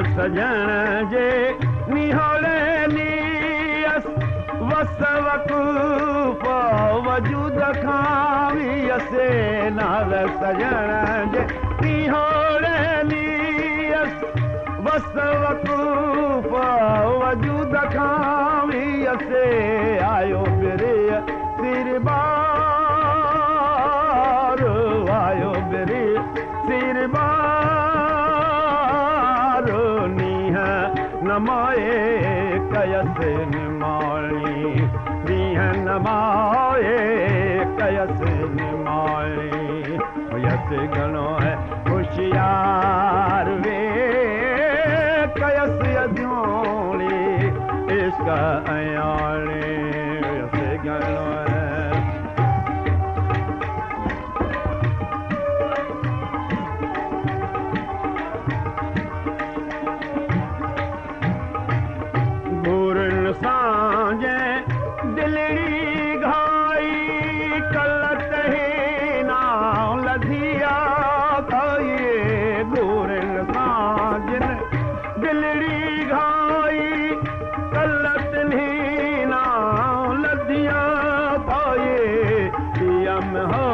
सजण जे निहोले नीयस वस वकूफ़ वजूद खां वियसे नाल सजण जे निहोले नीयस वस वकूफ़ वजूद खां वियसे आयो बिरे सिरबार आयो बिरे सिरबार नमाए कयस निमाली दीह नमाए कयस निमाली यस घणो है होशियार वे कयस अजोली इश्क अयाली यस घणो है सांजे दिलड़ी घाई कलत ही ना लधिया खाइए गोरन सांजन दिलड़ी घाई कलत ही ना लधिया खाइए पियम हो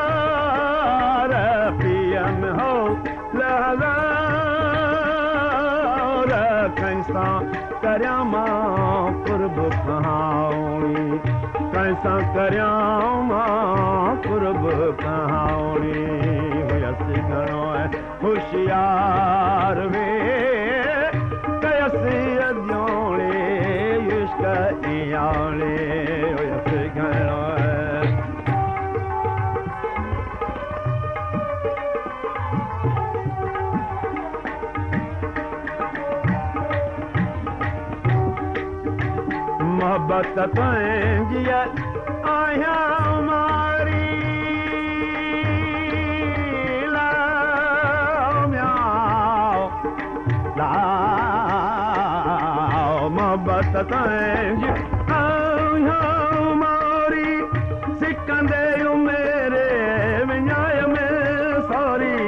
लहजार पियम हो लहजार कैसा करयामा कुर्ब कहाऊनी कैसा करयामा कुर्ब कहाऊनी यस घणो है होशियार वे कयस अजोले इश्क इयाले यस घणो है मोहब्बत तुझी आया हमारी मोहब्बत तुझी आया हमारी सिकंदे मेरे विञाय में सॉरी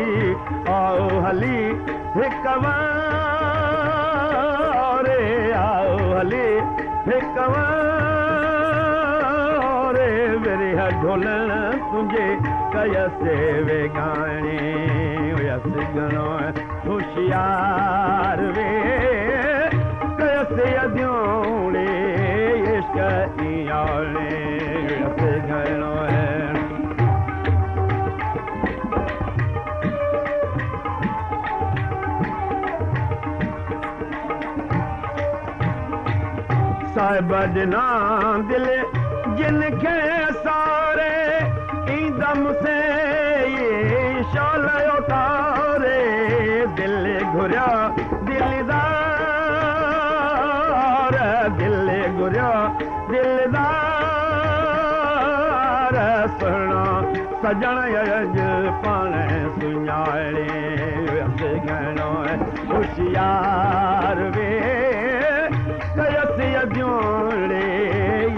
आओ हली हिक वारे आओ हली रे मेरे ढोलन तुझे कयसे वे गाने यस घणो होशियार वे कयसे अजोले इश्क इयाले यस घणो है साहिब जना दिल जिनके सारे ईदम से ये शाल उतारे दिल घुरिया दिलदार दिल घुरिया दिलदार सुना सजण यज पाण सुञाणे घणो होशियार वे कयस अजोले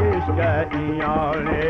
इश्क इयाले